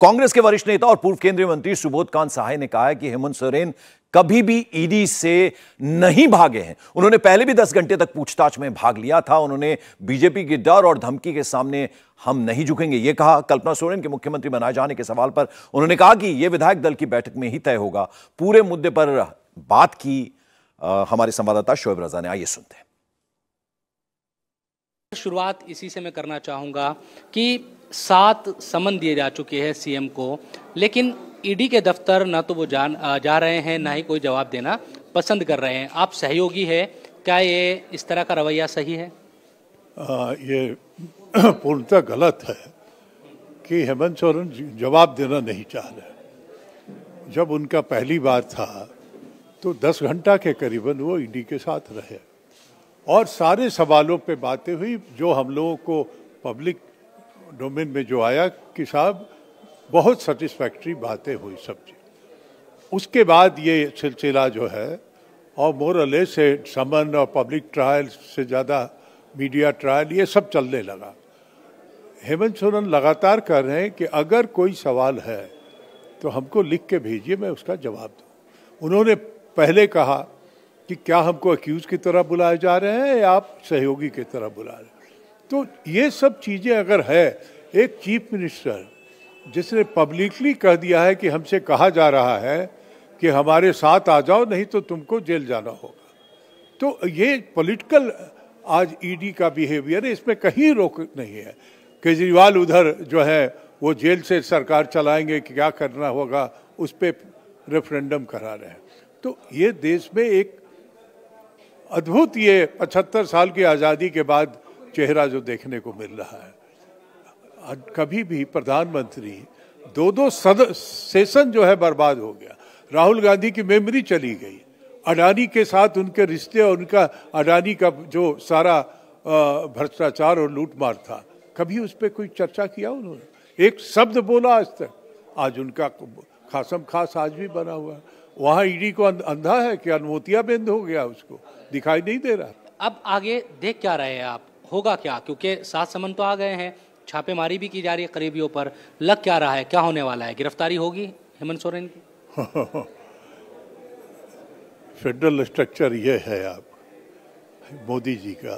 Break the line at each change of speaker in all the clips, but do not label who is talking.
कांग्रेस के वरिष्ठ नेता और पूर्व केंद्रीय मंत्री सुबोध कांत सहाय ने कहा है कि हेमंत सोरेन कभी भी ईडी से नहीं भागे हैं। उन्होंने पहले भी 10 घंटे तक पूछताछ में भाग लिया था। उन्होंने बीजेपी की डर और धमकी के सामने हम नहीं झुकेंगे यह कहा। कल्पना सोरेन के मुख्यमंत्री बनाए जाने के सवाल पर उन्होंने कहा कि यह विधायक दल की बैठक में ही तय होगा। पूरे मुद्दे पर बात की हमारे संवाददाता शोएब रजा ने। आइए सुनते हैं।
शुरुआत इसी से मैं करना चाहूँगा कि 7 समन दिए जा चुके हैं सीएम को, लेकिन ईडी के दफ्तर ना तो वो जा रहे हैं, ना ही कोई जवाब देना पसंद कर रहे हैं। आप सहयोगी है, क्या ये इस तरह का रवैया सही है?
ये पूर्णतः गलत है कि हेमंत सोरेन जवाब देना नहीं चाह रहे। जब उनका पहली बार था तो 10 घंटा के करीबन वो ईडी के साथ रहे और सारे सवालों पे बातें हुई जो हम लोगों को पब्लिक डोमेन में जो आया कि साहब बहुत सेटिस्फैक्ट्री बातें हुई सब चीज। उसके बाद ये सिलसिला जो है और मोर और लेस से समन और पब्लिक ट्रायल से ज़्यादा मीडिया ट्रायल ये सब चलने लगा। हेमंत सोरेन लगातार कह रहे हैं कि अगर कोई सवाल है तो हमको लिख के भेजिए, मैं उसका जवाब दूँ। उन्होंने पहले कहा कि क्या हमको अक्यूज की तरह बुलाए जा रहे हैं या आप सहयोगी की तरह बुला रहे हैं। तो ये सब चीज़ें अगर है, एक चीफ मिनिस्टर जिसने पब्लिकली कह दिया है कि हमसे कहा जा रहा है कि हमारे साथ आ जाओ नहीं तो तुमको जेल जाना होगा, तो ये पॉलिटिकल आज ईडी का बिहेवियर है, इसमें कहीं रोक नहीं है। केजरीवाल उधर जो है वो जेल से सरकार चलाएंगे कि क्या करना होगा उस पर रेफरेंडम करा रहे हैं। तो ये देश में एक अद्भुत ये 75 साल की आज़ादी के बाद चेहरा जो देखने को मिल रहा है। कभी भी प्रधानमंत्री दो सेशन जो है बर्बाद हो गया। राहुल गांधी की मेमोरी चली गई, अडानी के साथ उनके रिश्ते और उनका अडानी का जो सारा भ्रष्टाचार और लूटमार था, कभी उस पर कोई चर्चा किया उन्होंने? एक शब्द बोला आज तक। आज उनका खासम खास आज भी बना हुआ है। वहाँ ईडी को अंधा है कि अनमोतिया बंद हो गया, उसको दिखाई नहीं दे रहा।
अब आगे देख क्या रहे हैं आप, होगा क्या? क्योंकि 7 समन तो आ गए हैं, छापेमारी भी की जा रही है करीबियों पर। लग क्या रहा है, क्या होने वाला है? गिरफ्तारी होगी हेमंत सोरेन की?
फेडरल स्ट्रक्चर ये है आप मोदी जी का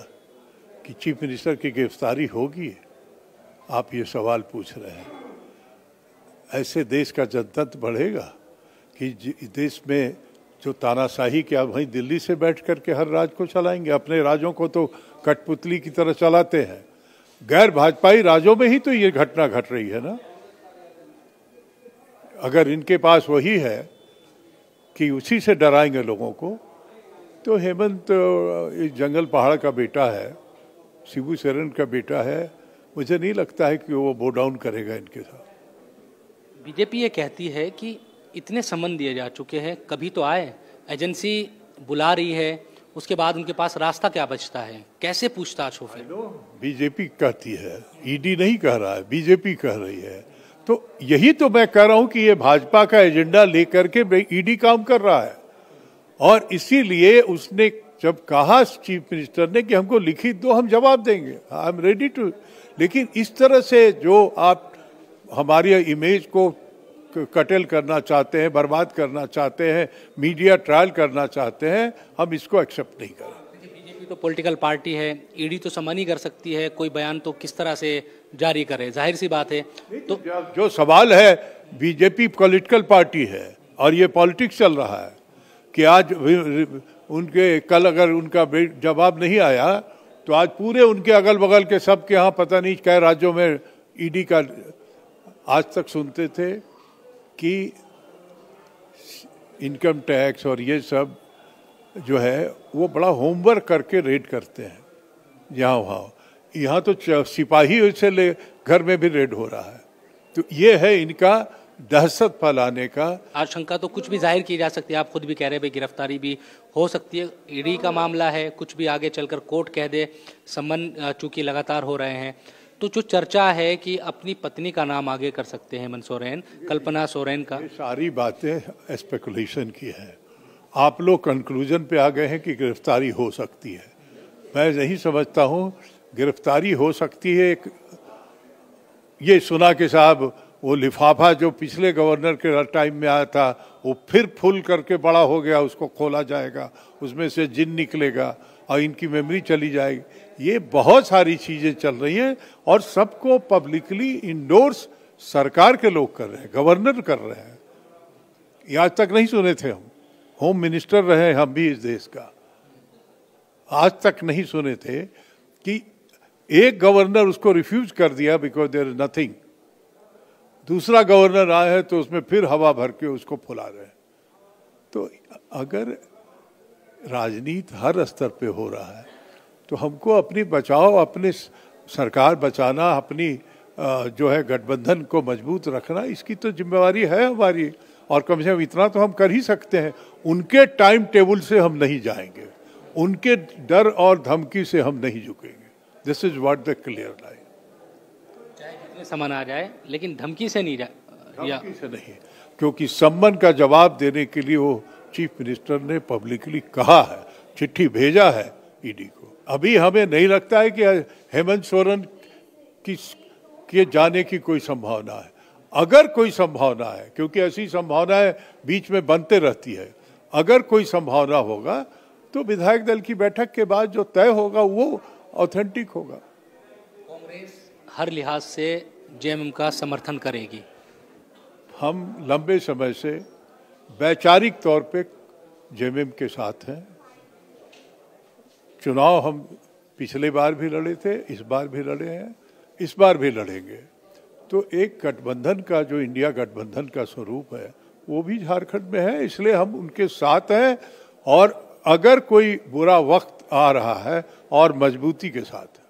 कि चीफ मिनिस्टर की गिरफ्तारी होगी, आप ये सवाल पूछ रहे हैं। ऐसे देश का जनतंत्र बढ़ेगा कि देश में जो तानाशाही क्या वहीं दिल्ली से बैठ करके हर राज्य को चलाएंगे? अपने राज्यों को तो कठपुतली की तरह चलाते हैं। गैर भाजपाई राज्यों में ही तो ये घटना घट रही है ना। अगर इनके पास वही है कि उसी से डराएंगे लोगों को, तो हेमंत जंगल पहाड़ का बेटा है, शिबू सोरेन का बेटा है, मुझे नहीं लगता है कि वो बो डाउन करेगा इनके साथ।
बीजेपी ये कहती है कि इतने समन दिए जा चुके हैं, कभी तो आए, एजेंसी बुला रही है, उसके बाद उनके पास रास्ता क्या बचता है? कैसे पूछताछ हो फिर?
बीजेपी कहती है, ईडी नहीं कह रहा है, बीजेपी कह रही है। तो यही तो मैं कह रहा हूं कि ये भाजपा का एजेंडा लेकर के ईडी काम कर रहा है और इसीलिए उसने जब कहा चीफ मिनिस्टर ने कि हमको लिखित दो, हम जवाब देंगे, आई एम रेडी टू। लेकिन इस तरह से जो आप हमारी इमेज को कटेल करना चाहते हैं, बर्बाद करना चाहते हैं, मीडिया ट्रायल करना चाहते हैं, हम इसको एक्सेप्ट नहीं करें।
बीजेपी तो पॉलिटिकल पार्टी है, ईडी तो समन ही कर सकती है, कोई बयान तो किस तरह से जारी करे, जाहिर सी बात है। तो
जो सवाल है, बीजेपी पॉलिटिकल पार्टी है और ये पॉलिटिक्स चल रहा है कि आज उनके कल अगर उनका जवाब नहीं आया तो आज पूरे उनके अगल बगल के सबके यहाँ पता नहीं क्या राज्यों में ईडी का आज तक सुनते थे कि इनकम टैक्स और ये सब जो है वो बड़ा होमवर्क करके रेड करते हैं यहाँ वहाँ। यहाँ तो सिपाही से ले घर में भी रेड हो रहा है। तो ये है इनका दहशत फैलाने का।
आशंका तो कुछ भी जाहिर की जा सकती है, आप खुद भी कह रहे हैं गिरफ्तारी भी हो सकती है। ईडी का मामला है, कुछ भी आगे चलकर कोर्ट कह दे। समन चूंकि लगातार हो रहे हैं, तो जो चर्चा है कि अपनी पत्नी का नाम आगे कर सकते हैं हेमंत सोरेन, कल्पना सोरेन का।
ये सारी बातें स्पेकुलेशन की है। आप लोग कंक्लूजन पे आ गए हैं कि गिरफ्तारी हो सकती है। मैं नहीं समझता हूँ गिरफ्तारी हो सकती है। ये सुना कि साहब वो लिफाफा जो पिछले गवर्नर के टाइम में आया था वो फिर फुल करके बड़ा हो गया, उसको खोला जाएगा, उसमें से जिन निकलेगा और इनकी मेमोरी चली जाएगी। ये बहुत सारी चीजें चल रही हैं और सबको पब्लिकली इंडोर्स सरकार के लोग कर रहे हैं, गवर्नर कर रहे हैं। ये आज तक नहीं सुने थे हम, होम मिनिस्टर रहे हम भी इस देश का, आज तक नहीं सुने थे कि एक गवर्नर उसको रिफ्यूज कर दिया बिकॉज देयर इज नथिंग, दूसरा गवर्नर आया है तो उसमें फिर हवा भर के उसको फुला रहे हैं। तो अगर राजनीति हर स्तर पे हो रहा है तो हमको अपनी बचाओ, अपनी सरकार बचाना, अपनी जो है गठबंधन को मजबूत रखना, इसकी तो जिम्मेवारी है हमारी। और कम से कम इतना तो हम कर ही सकते हैं, उनके टाइम टेबल से हम नहीं जाएंगे, उनके डर और धमकी से हम नहीं झुकेंगे। This is what the clear line.
चाहे जितने समन आ जाए लेकिन धमकी से नहीं
धमकी से नहीं, क्योंकि सम्मन का जवाब देने के लिए वो चीफ मिनिस्टर ने पब्लिकली कहा है, चिट्ठी भेजा है ईडी को। अभी हमें नहीं लगता है कि हेमंत सोरेन के जाने की कोई संभावना है। अगर कोई संभावना है, क्योंकि ऐसी संभावनाएं बीच में बनते रहती है, अगर कोई संभावना होगा तो विधायक दल की बैठक के बाद जो तय होगा वो ऑथेंटिक होगा।
कांग्रेस हर लिहाज से जेएमएम का समर्थन करेगी।
हम लंबे समय से वैचारिक तौर पे जेएमएम के साथ हैं। चुनाव हम पिछले बार भी लड़े थे, इस बार भी लड़े हैं, इस बार भी लड़ेंगे। तो एक गठबंधन का जो इंडिया गठबंधन का स्वरूप है वो भी झारखंड में है, इसलिए हम उनके साथ हैं। और अगर कोई बुरा वक्त आ रहा है और मजबूती के साथ है।